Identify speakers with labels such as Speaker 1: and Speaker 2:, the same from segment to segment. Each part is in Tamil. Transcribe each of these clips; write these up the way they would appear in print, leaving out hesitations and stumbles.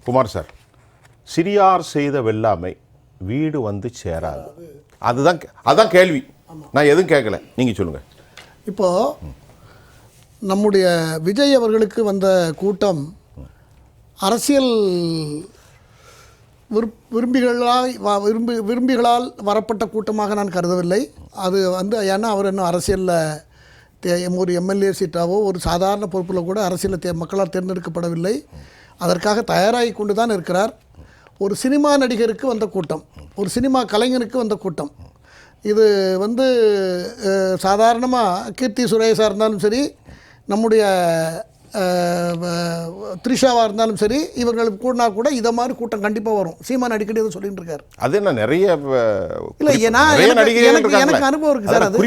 Speaker 1: குமார் சார், சிறியார் செய்த வெள்ளாமை வீடு வந்து சேராது, அதுதான் கேள்வி. நான் எதுவும் கேட்கல, நீங்கள் சொல்லுங்கள்.
Speaker 2: இப்போது நம்முடைய விஜய் அவர்களுக்கு வந்த கூட்டம் அரசியல் விரும்பிகளால் வரப்பட்ட கூட்டமாக நான் கருதவில்லை. அது ஏன்னா அவர் இன்னும் அரசியலில் ஒரு எம்எல்ஏ சீட்டாவோ ஒரு சாதாரண பொறுப்பில் கூட அரசியலில் மக்களால் தேர்ந்தெடுக்கப்படவில்லை. அதற்காக தயாராகி கொண்டு தான் இருக்கிறார். ஒரு சினிமா நடிகருக்கு வந்த கூட்டம், ஒரு சினிமா கலைஞனுக்கு வந்த கூட்டம். இது சாதாரணமாக கீர்த்தி சுரேஷாக இருந்தாலும் சரி, நம்முடைய த்ரிஷாவாக இருந்தாலும் சரி, இவர்களுக்கு கூடனா கூட இதை மாதிரி கூட்டம் கண்டிப்பாக வரும். சீமான் அடிக்கடி அதை சொல்லிட்டு இருக்காரு.
Speaker 1: அது என்ன நிறைய
Speaker 2: இல்லை, எனக்கு அனுபவம் இருக்குது சார். அது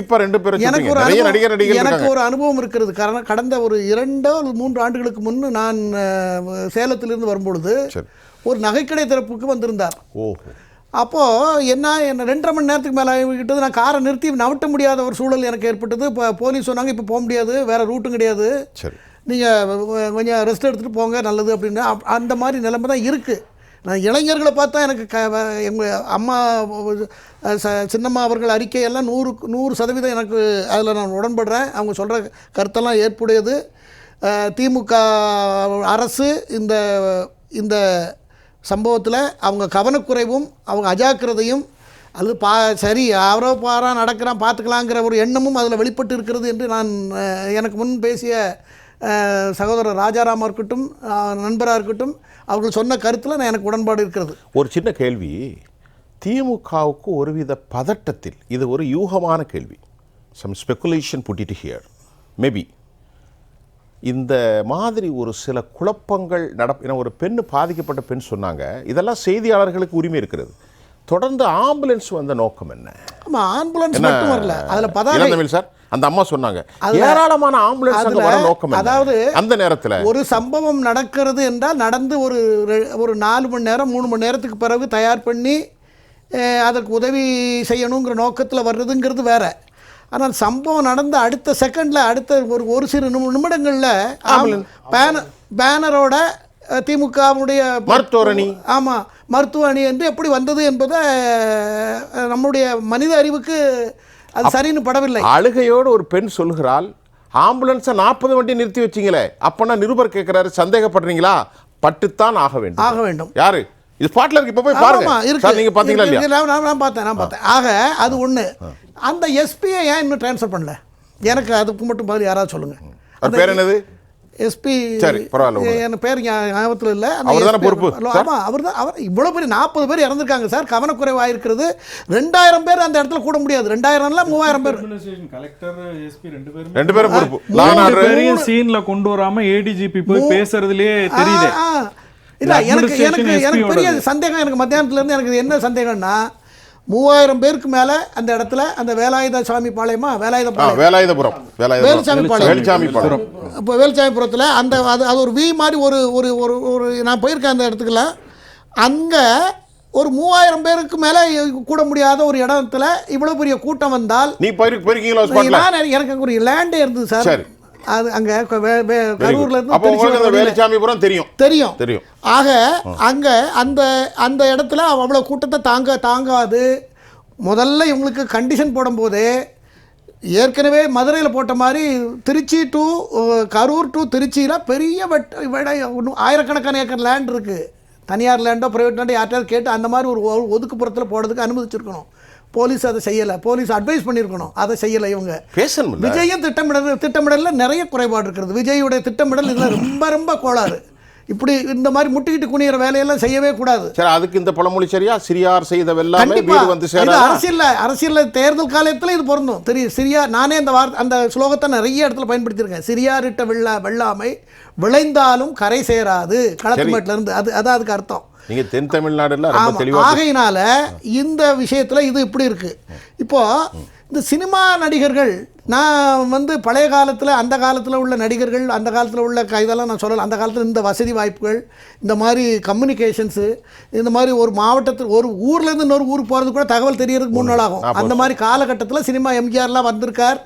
Speaker 2: எனக்கு ஒரு அனுபவம் இருக்கிறது. காரணம், கடந்த ஒரு 2-3 ஆண்டுகளுக்கு முன்பு நான் சேலத்திலிருந்து வரும்பொழுது ஒரு நகைக்கடை திறப்புக்கு வந்திருந்தார். அப்போது என்ன 2.5 மணி நேரத்துக்கு மேலே ஆகிவிட்டது. நான் காரை நிறுத்தி நவட்ட முடியாத ஒரு சூழல் எனக்கு ஏற்பட்டது. இப்போ போலீஸ் சொன்னாங்க, இப்போ போக முடியாது, வேறு ரூட்டும் கிடையாது, நீங்கள் கொஞ்சம் ரெஸ்ட் எடுத்துகிட்டு போங்க, நல்லது அப்படின்னு. அந்த மாதிரி நிலைமை தான் இருக்குது. நான் இளைஞர்களை பார்த்தா எனக்கு எங்கள் அம்மா சின்னம்மா அவர்கள் அறிக்கையெல்லாம் 100% எனக்கு அதில் நான் உடன்படுறேன். அவங்க சொல்கிற கருத்தெல்லாம் ஏற்புடையது. திமுக அரசு இந்த சம்பவத்தில் அவங்க கவனக்குறைவும் அவங்க அஜாக்கிரதையும் அது சரி யாரோ நடக்கிறான் பார்த்துக்கலாங்கிற ஒரு எண்ணமும் அதில் வெளிப்பட்டு இருக்கிறது என்று நான் எனக்கு முன் பேசிய சகோதரர் ராஜாராமாக இருக்கட்டும், நண்பராக இருக்கட்டும், அவர்கள் சொன்ன கருத்தில் நான் எனக்கு உடன்பாடு இருக்கிறது.
Speaker 1: ஒரு சின்ன கேள்வி, திமுகவுக்கு ஒருவித பதட்டத்தில், இது ஒரு யூகமான கேள்வி, some speculation put it here maybe, இந்த மாதிரி ஒரு சில குழப்பங்கள் ஒரு பெண் பாதிக்கப்பட்ட பெண் சொன்னாங்க, இதெல்லாம் செய்தியாளர்களுக்கு உரிமை இருக்கிறது. தொடர்ந்து ஆம்புலன்ஸ் வந்த நோக்கம் என்ன?
Speaker 2: ஆமாம், ஆம்புலன்ஸ் மட்டும் வரல, அதில் பதாகை
Speaker 1: சார் அந்த அம்மா சொன்னாங்க, ஏராளமான ஆம்புலன்ஸ் வர நோக்கம்.
Speaker 2: அதாவது
Speaker 1: அந்த நேரத்தில் ஒரு
Speaker 2: சம்பவம் நடக்கிறது என்றால் நடந்து ஒரு 4 மணி நேரம் 3 மணி நேரத்துக்கு பிறகு தயார் பண்ணி அதற்கு உதவி செய்யணுங்கிற நோக்கத்தில் வர்றதுங்கிறது வேற. ஆனால் சம்பவம் நடந்த அடுத்த செகண்டில் அடுத்த ஒரு சில நிமிடங்களில் பேனரோட திமுகவுடைய
Speaker 1: மருத்துவ அணி,
Speaker 2: ஆமாம் மருத்துவ அணி என்று எப்படி வந்தது என்பதை நம்முடைய மனித அறிவுக்கு அது சரின்னு படவில்லை.
Speaker 1: அழுகையோடு ஒரு பெண் சொல்கிறாள், ஆம்புலன்ஸை 40 வண்டி நிறுத்தி வச்சிங்களே, அப்போனா நிருபர் கேட்குறாரு, சந்தேகப்படுறீங்களா? பட்டுத்தான் ஆக வேண்டும். யாரு இது ஸ்பாட்ல இருக்கு, இப்போ போய் பாருங்க. நீங்க பாத்தீங்களா இல்லையா?
Speaker 2: நான் பார்த்தேன். ஆக அது ஒன்று. அந்த எஸ்பியை ஏன் இன்னும் ட்ரான்ஸ்ஃபர் பண்ணல? எனக்கு அதுக்கு மட்டும் பதில் யாராவது சொல்லுங்க.
Speaker 1: அது பேர் என்னது?
Speaker 2: எஸ்பி.
Speaker 1: சரி, பரவாயில்ல,
Speaker 2: என் பேர் ஞாபகத்தில் இல்லை.
Speaker 1: பொறுப்பு.
Speaker 2: ஆமாம், அவர் இவ்வளோ பேர் 40 பேர் இறந்துருக்காங்க சார். கவனக்குறைவாக இருக்கிறது. 2000 பேர் அந்த இடத்துல கூட முடியாது. 2000 3000 பேர்.
Speaker 3: கலெக்டர் எஸ்பி 2
Speaker 1: பேரும் பொறுப்பு.
Speaker 3: சீன்ல கொண்டு வராம ஏடிஜிபி போய் பேசுறதுலயே தெரியுது.
Speaker 2: இல்லை, எனக்கு பெரிய சந்தேகம். எனக்கு மத்தியானத்துல இருந்து எனக்கு என்ன சந்தேகம்னா, 3000 பேருக்கு மேலே அந்த இடத்துல அந்த வேலாயுதசாமி பாளையமா
Speaker 1: வேலாயுதபுரம்
Speaker 2: இப்போ வேலுசாமிபுரத்தில் அது ஒரு வி மாதிரி ஒரு நான் போயிருக்கேன் அந்த இடத்துக்குள்ள. அங்கே ஒரு 3000 பேருக்கு மேலே கூட முடியாத ஒரு இடத்துல இவ்வளோ பெரிய கூட்டம் வந்தால்,
Speaker 1: நீ போயிருக்கீங்களா?
Speaker 2: எனக்கு ஒரு லேண்டே இருந்தது சார். அது அங்கே கரூர்ல
Speaker 1: இருந்து தெரியும்.
Speaker 2: ஆக அங்கே அந்த இடத்துல அவ்வளோ கூட்டத்தை தாங்காது. முதல்ல இவங்களுக்கு கண்டிஷன் போடும்போதே ஏற்கனவே மதுரையில் போட்ட மாதிரி திருச்சி டு கரூர் டு திருச்சியில் பெரிய ஆயிரக்கணக்கான ஏக்கர் லேண்ட் இருக்குது. தனியார் லேண்டோ ப்ரைவேட் லேண்டோ யார்ட்டாவது கேட்டு அந்த மாதிரி ஒரு ஒதுக்குப்புறத்தில் போடுறதுக்கு அனுமதிச்சிருக்கணும். போலீஸ் அதை செய்யலை. போலீஸ் அட்வைஸ் பண்ணியிருக்கணும், அதை செய்யலை. இவங்க விஜயும் திட்டமிடலில் நிறைய குறைபாடு இருக்கிறது. விஜயுடைய திட்டமிடல் இதில் ரொம்ப கோளாறு. இப்படி இந்த மாதிரி முட்டிக்கிட்டு குனிகிற வேலையெல்லாம் செய்யவே கூடாது.
Speaker 1: சரி, அதுக்கு இந்த பழமொழி சரியா? சிறியார் செய்த வெள்ளாமை வீடு வந்து சேராது.
Speaker 2: அரசியல் தேர்தல் காலத்தில் இது பொருந்தும். சிரியா, நானே அந்த ஸ்லோகத்தை நிறைய இடத்துல பயன்படுத்தியிருக்கேன். சிறியாரிட்ட வெள்ளாமை விளைந்தாலும் கரை சேராது களத்துமேட்டில் இருந்து. அதான் அதுக்கு அர்த்தம்.
Speaker 1: நீங்க தென் தமிழ்நாடுல
Speaker 2: ஆகையினால இந்த விஷயத்துல இது இப்படி இருக்கு. இப்போ இந்த சினிமா நடிகர்கள், நான் வந்து பழைய காலத்தில் அந்த காலத்தில் உள்ள நடிகர்கள், அந்த காலத்தில் உள்ள இதெல்லாம் நான் சொல்லலை. அந்த காலத்தில் இந்த வசதி வாய்ப்புகள், இந்த மாதிரி கம்யூனிகேஷன்ஸு, இந்த மாதிரி ஒரு மாவட்டத்தில் ஒரு ஊர்லேருந்து இன்னொரு ஊருக்கு போகிறது கூட தகவல் தெரியறதுக்கு 3 நாள் ஆகும். அந்த மாதிரி காலகட்டத்தில் சினிமா எம்ஜிஆர்லாம் வந்திருக்கார்.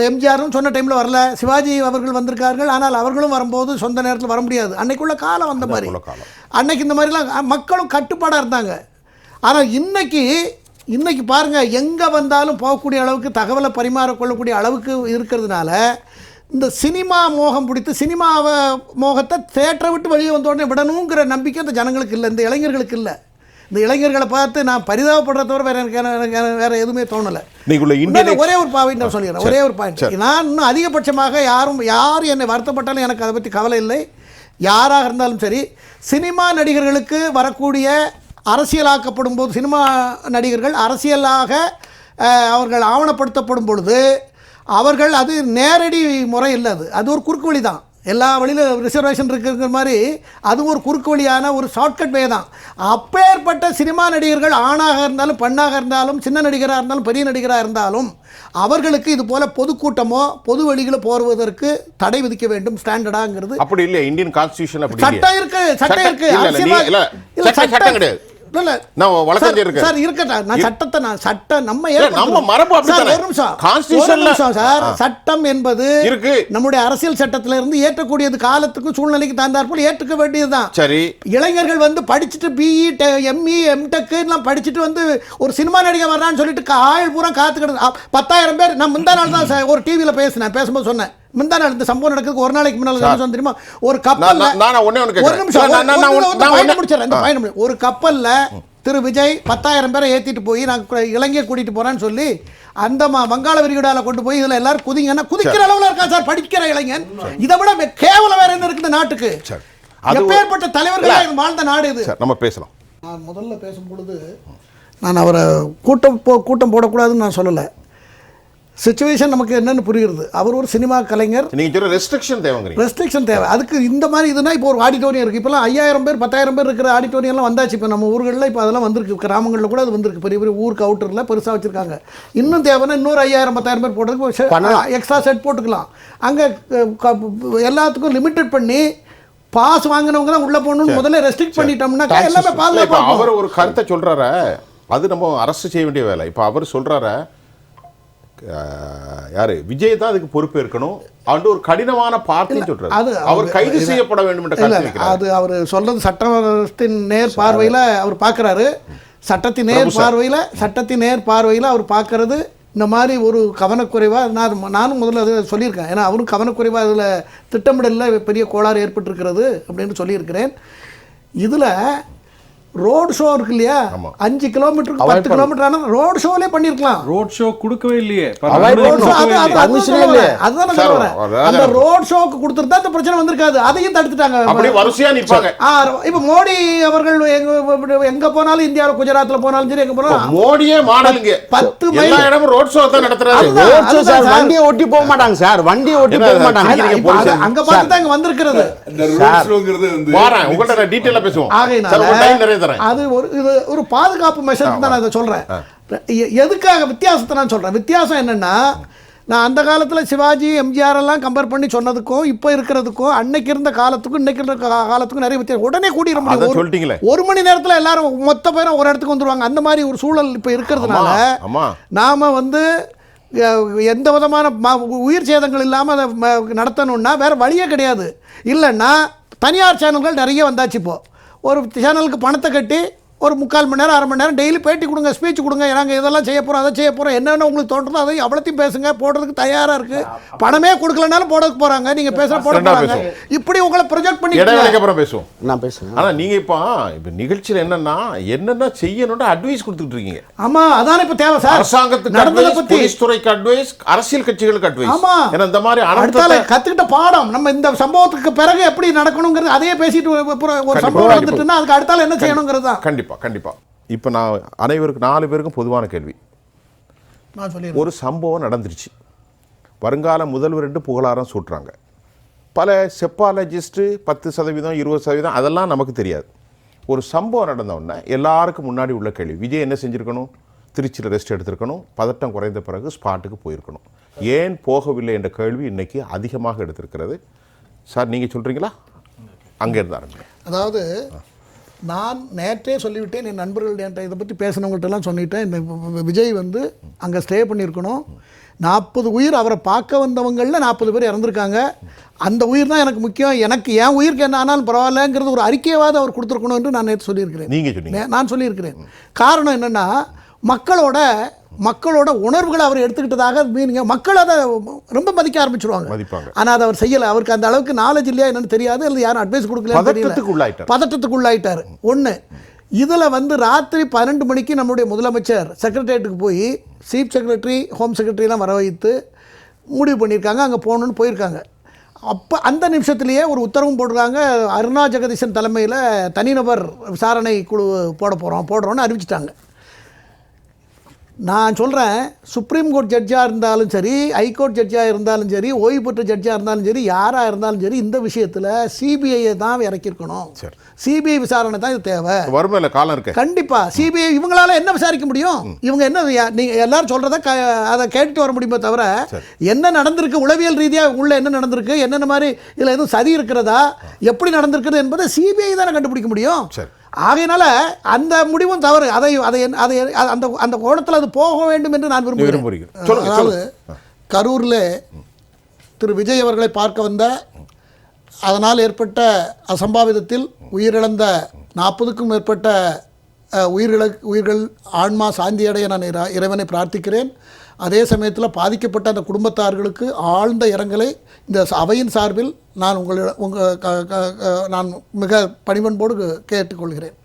Speaker 2: எம்ஜிஆரும் சொன்ன டைமில் வரல, சிவாஜி அவர்கள் வந்திருக்கார்கள். ஆனால் அவர்களும் வரும்போது சொந்த நேரத்தில் வர முடியாது. அன்னைக்குள்ள காலம் அந்த மாதிரி. அன்னைக்கு இந்த மாதிரிலாம் மக்களும் கட்டுப்பாடாக இருந்தாங்க. ஆனால் இன்னைக்கு பாருங்கள், எங்கே வந்தாலும் போகக்கூடிய அளவுக்கு தகவலை பரிமாறிக்கொள்ளக்கூடிய அளவுக்கு இருக்கிறதுனால இந்த சினிமா மோகம் பிடித்து சினிமாவை மோகத்தை தேட்டரை விட்டு வெளியே வந்த உடனே விடணுங்கிற நம்பிக்கை அந்த ஜனங்களுக்கு இல்லை, இந்த இளைஞர்களுக்கு இல்லை. இந்த இளைஞர்களை பார்த்து நான் பரிதாபப்படுறத தவிர வேற எதுவுமே தோணலை. ஒரே ஒரு பாயிண்ட் நான் சொல்லிடுறேன். ஒரே ஒரு பாயிண்ட், நான் இன்னும் அதிகபட்சமாக யார் என்னை வருத்தப்பட்டாலும் எனக்கு அதை பற்றி கவலை இல்லை. யாராக இருந்தாலும் சரி, சினிமா நடிகர்களுக்கு வரக்கூடிய அரசியலாக்கப்படும் போது, சினிமா நடிகர்கள் அரசியலாக அவர்கள் ஆவணப்படுத்தப்படும் பொழுது அவர்கள், அது நேரடி முறை இல்லை, அது ஒரு குறுக்கு வழி தான். எல்லா வழியிலும் ரிசர்வேஷன் இருக்கிற மாதிரி அது ஒரு குறுக்கு வழியான ஒரு ஷார்ட்கட் வே தான். அப்பேற்பட்ட சினிமா நடிகர்கள் ஆணாக இருந்தாலும் பெண்ணாக இருந்தாலும், சின்ன நடிகராக இருந்தாலும் பெரிய நடிகராக இருந்தாலும், அவர்களுக்கு இது போல பொதுக்கூட்டமோ பொது வழிகளை போடுவதற்கு தடை விதிக்க வேண்டும். ஸ்டாண்டர்டாங்கிறது
Speaker 1: அப்படி இல்லை. இந்தியன் கான்ஸ்டிடியூஷன் அப்படி
Speaker 2: சட்டம் இருக்கு. சட்டம் கிடையாது. சட்டம் என்பது நம்முடைய அரசியல் சட்டத்தில இருந்து ஏற்றக்கூடியது, காலத்துக்கு சூழ்நிலைக்கு தகுந்தாற்போல் ஏற்றுக்க வேண்டியதுதான். சரி, இளைஞர்கள் வந்து படிச்சுட்டு பிஇ எம்இ எம்டெக் எல்லாம் படிச்சுட்டு வந்து ஒரு சினிமா நடிகர் வர்றான்னு சொல்லிட்டு ஆயுள் பூரா காத்துக்கிட்டு 10,000 பேர். நான் முந்தா நாள் தான் ஒரு டிவியில் பேசும்போது சொன்னேன். முந்தா நாள் இந்த சம்பவம் நடக்குது ஒரு நாளைக்கு முன்னால தெரியுமா, ஒரு கப்பல்ல ஒரு கப்பல்ல திரு விஜய் 10,000 பேரை ஏற்றிட்டு போய் நான் இலங்கையை கூட்டிட்டு போறேன்னு சொல்லி அந்த வங்காள விரிகுடால கொண்டு போய் இதுல எல்லாரும் குதிங்கன்னா குதிக்கிற அளவுல இருக்கா சார் படிக்கிற இளைஞன். இதை விட கேவலம் வேற என்ன இருக்குது நாட்டுக்கு? எப்பேற்பட்ட தலைவர்கள் வாழ்ந்த நாடு இது. நம்ம பேசலாம். நான் முதல்ல பேசும்பொழுது நான் அவரை கூட்டம் போடக்கூடாதுன்னு நான் சொல்லலை. சிச்சுவேஷன் நமக்கு என்னன்னு புரியுது. அவர் ஒரு சினிமா கலைஞர். ரெஸ்ட்ரிக்ஷன் தேவை. அதுக்கு இந்த மாதிரி இதுனா இப்போ ஒரு ஆடிட்டோரியம் இருக்குது. இப்போலாம் 5,000 பேர் 10,000 பேர் இருக்கிற ஆடிட்டோரியம்லாம் வந்தாச்சு. இப்போ நம்ம ஊர்களில் இப்போ அதெல்லாம் வந்திருக்கு. கிராமங்களில் கூட அது வந்திருக்கு. பெரிய பெரிய ஊருக்கு அவுட்டரில் பெருசாக வச்சுருக்காங்க. இன்னும் தேவைன்னா இன்னொரு 5,000 10,000 பேர் போடுறதுக்கு எக்ஸ்ட்ரா செட் போட்டுக்கலாம். அங்கே எல்லாத்துக்கும் லிமிட்டட் பண்ணி பாஸ் வாங்கினவங்க தான் உள்ளே போகணும்னு முதல்ல ரெஸ்ட்ரிக்ட் பண்ணிட்டோம்னா எல்லாமே பாதுகாப்பு.
Speaker 1: அவர் ஒரு கருத்தை சொல்கிறாரு, அது நம்ம அரசு செய்ய வேண்டிய வேலை. இப்போ அவர் சொல்கிறாரு, யாரு விஜய் தான் அதுக்கு பொறுப்பு இருக்கணும். அவன் ஒரு கடினமான பார்ட்டின்னு சொல்றாரு. அவர் கைது செய்யப்பட வேண்டும் என்ற கருத்து வைக்கிறார்.
Speaker 2: அது அவர் சொல்றது சட்டத்தின் நேர் பார்வையில் அவர் பார்க்குறாரு. சட்டத்தின் நேர் பார்வையில் அவர் பார்க்கறது இந்த மாதிரி ஒரு கவனக்குறைவாக நானும் முதல்ல அதை சொல்லியிருக்கேன். ஏன்னா அவரும் கவனக்குறைவாக அதில் திட்டமிடலில் பெரிய கோளாறு ஏற்பட்டிருக்கிறது அப்படின்னு சொல்லியிருக்கிறேன். இதில் ரோடு ஷோ இருக்கு இல்லையா, 5 கிலோமீட்டருக்கு 10 கிலோமீட்டர் ஆனால் ரோடு ஷோலே பண்ணிருக்கலாம்.
Speaker 3: ரோட் ஷோ கொடுக்கவே இல்லையே.
Speaker 2: அதுதான் சொல்றேன். அந்த ரோட் ஷோக்கு கொடுத்துருந்தா இந்த பிரச்சனை வந்திருக்காது. அதையும் தடுத்துட்டாங்க. இப்ப மோடி அவர்கள் எங்க போனாலும், இந்தியாவில் குஜராத்ல போனாலும் சரி, எங்க போனாலும்
Speaker 1: மோடியே மாடலுங்க
Speaker 2: 10 மைல்
Speaker 1: ரோட் ஷோ தான் நடத்துறாரு.
Speaker 4: வண்டியை ஓட்டி போக மாட்டாங்க சார். வண்டியை ஓட்டி போக மாட்டாங்க.
Speaker 2: அங்க பார்த்து தான் இங்க வந்திருக்கிறது.
Speaker 1: உங்கள்ட்ட டீட்டெயிலா பேசுவோம்.
Speaker 2: ஆகையினால அது ஒரு பாதுகாப்பு மெஷர் தான் நான் இதை சொல்றேன். எதுக்காக வித்தியாசத்தை நான் சொல்றேன். வித்தியாசம் என்னன்னா, நான் அந்த காலத்தில் சிவாஜி எம்ஜிஆர் எல்லாம் கம்பேர் பண்ணி சொன்னதுக்கும் இப்போ இருக்கிறதுக்கும், அன்னைக்கு இருந்த காலத்துக்கும் இன்னைக்கு இருந்த காலத்துக்கும் நிறைய வித்தியாசம். உடனே கூடிட முடியும். 1 மணி நேரத்தில் எல்லாரும் மொத்த பேரும் ஒரு இடத்துக்கு வந்துருவாங்க. அந்த மாதிரி ஒரு சூழல் இப்போ இருக்கிறதுனால நாம வந்து எந்த விதமான உயிர் சேதங்கள் இல்லாமல் அதை நடத்தணும்னா வேற வழியே கிடையாது. இல்லைன்னா தனியார் சேனல்கள் நிறைய வந்தாச்சு. இப்போ ஒரு சேனலுக்கு பணத்தை கட்டி ஒரு 3/4 மணி நேரம் 1/2 மணி நேரம் டெய்லி பேட்டி கொடுங்க, ஸ்பீச் கொடுங்க, நாங்கள் இதெல்லாம் செய்ய போகிறோம், அதை செய்ய போகிறோம், என்னென்ன உங்களுக்கு தோன்றதோ அதை அவ்வளோத்தையும் பேசுங்க, போடுறதுக்கு தயாராக இருக்குது. பணமே கொடுக்கலனாலும் போடுறதுக்கு போகிறாங்க, நீங்கள் பேசுகிற போட போகிறாங்க. இப்படி உங்களை ப்ரொஜெக்ட் பண்ணி
Speaker 1: அப்புறம் பேசுவோம். நான் பேசுவேன். ஆனால் நீங்கள் இப்போ நிகழ்ச்சியில் என்னென்ன செய்யணும்னு அட்வைஸ் கொடுத்துட்டு இருக்கீங்க.
Speaker 2: ஆமாம், அதானே இப்போ தேவை சார்.
Speaker 1: அரசாங்கத்துக்கு நடந்ததை பற்றி, போலீஸ் துறைக்கு அட்வைஸ், அரசியல் கட்சிகளுக்கு அட்வைஸ். ஆமாம், ஏன்னா இந்த மாதிரி அடுத்தால
Speaker 2: கற்றுக்கிட்ட பாடம் நம்ம இந்த சம்பவத்துக்கு பிறகு எப்படி நடக்கணுங்கிறது அதையே பேசிட்டு ஒரு சம்பவம் வந்துட்டுன்னா அதுக்கு அடுத்தால என்ன செய்யணுங்கிறது தான்.
Speaker 1: கண்டிப்பா. இப்போ நான் அனைவருக்கும் 4 பேருக்கும் பொதுவான கேள்வி. ஒரு சம்பவம் நடந்துருச்சு, வருங்கால முதல்வர் என்று புகழாரம் சூட்டுறாங்க. பல செப்பாலஜிஸ்ட்டு 10%, 20% அதெல்லாம் நமக்கு தெரியாது. ஒரு சம்பவம் நடந்த உடனே எல்லாருக்கும் முன்னாடி உள்ள கேள்வி, விஜய் என்ன செஞ்சுருக்கணும், திருச்சியில் ரெஸ்ட் எடுத்திருக்கணும், பதட்டம் குறைந்த பிறகு ஸ்பாட்டுக்கு போயிருக்கணும். ஏன் போகவில்லை என்ற கேள்வி இன்றைக்கி அதிகமாக எடுத்திருக்கிறது. சார் நீங்கள் சொல்கிறீங்களா? அங்கே இருந்தாருங்க.
Speaker 2: அதாவது நான் நேற்றே சொல்லிவிட்டேன், என் நண்பர்கள் என்கிட்ட இதை பற்றி பேசினவங்கள்ட்டெல்லாம் சொல்லிவிட்டேன். இந்த விஜய் வந்து அங்கே ஸ்டே பண்ணியிருக்கணும். 40 உயிர் அவரை பார்க்க வந்தவங்களில் 40 பேர் இறந்துருக்காங்க. அந்த உயிர் தான் எனக்கு முக்கியம், எனக்கு என் உயிருக்கு என்ன ஆனாலும் பரவாயில்லங்கிறது ஒரு அறிக்கையாவது அவர் கொடுத்துருக்கணும் என்று நான் நேற்று சொல்லியிருக்கிறேன்.
Speaker 1: நீங்கள் சொன்னீங்க.
Speaker 2: நான் சொல்லியிருக்கிறேன். காரணம் என்னென்னா, மக்களோட உணர்வுகளை அவர் எடுத்துக்கிட்டதாக மீனிங்க. மக்கள் அதை ரொம்ப மதிக்க ஆரம்பிச்சிருவாங்க. ஆனால் அதை அவர் செய்யலை. அவருக்கு அந்த அளவுக்கு நாலேஜ் இல்லையா என்னன்னு தெரியாது, இல்லை யாரும் அட்வைஸ் கொடுக்கல, பதட்டத்துக்கு உள்ளாயிட்டார். ஒன்று. இதில் வந்து ராத்திரி 12 மணிக்கு நம்முடைய முதலமைச்சர் செக்ரட்டரியேட்டுக்கு போய் சீஃப் செக்ரட்டரி, ஹோம் செக்ரட்டரிலாம் வர வைத்து முடிவு பண்ணியிருக்காங்க, அங்கே போகணுன்னு போயிருக்காங்க. அப்போ அந்த நிமிஷத்துலேயே ஒரு உத்தரவும் போட்டிருக்காங்க, அருணா ஜெகதீசன் தலைமையில் தனிநபர் விசாரணை குழு போடுறோன்னு அறிவிச்சிட்டாங்க. நான் சொல்கிறேன், சுப்ரீம் கோர்ட் ஜட்ஜாக இருந்தாலும் சரி, ஹைகோர்ட் ஜட்ஜாக இருந்தாலும் சரி, ஓய்வு பெற்ற ஜட்ஜாக இருந்தாலும் சரி, யாராக இருந்தாலும் சரி, இந்த விஷயத்தில் சிபிஐயை தான் இறக்கியிருக்கணும். சிபிஐ விசாரணை தான் இது தேவை.
Speaker 1: வறுமையில காலம் இருக்கு.
Speaker 2: கண்டிப்பாக சிபிஐ இவங்களால என்ன விசாரிக்க முடியும்? இவங்க என்ன, நீங்கள் எல்லாரும் சொல்கிறத அதை கேட்டுட்டு வர முடியுமே தவிர, என்ன நடந்திருக்கு உளவியல் ரீதியாக உள்ள என்ன நடந்திருக்கு, என்னென்ன மாதிரி இதில் எதுவும் சதி இருக்கிறதா, எப்படி நடந்திருக்கிறது என்பதை சிபிஐ தானே கண்டுபிடிக்க முடியும். ஆகையினால அந்த முடிவும் தவறு. அந்த கோணத்தில் அது போக வேண்டும் என்று நான் விரும்புகிறேன். அதாவது கரூரில் திரு விஜய் அவர்களை பார்க்க வந்த, அதனால் ஏற்பட்ட அசம்பாவிதத்தில் உயிரிழந்த 40க்கும் மேற்பட்ட உயிர்கள் ஆன்மா சாந்தியடைய நான் இறைவனை பிரார்த்திக்கிறேன். அதே சமயத்தில் பாதிக்கப்பட்ட அந்த குடும்பத்தார்களுக்கு ஆழ்ந்த இரங்கலை இந்த அவையின் சார்பில் நான் நான் மிக பணிவன்போடு கேட்டுக்கொள்கிறேன்.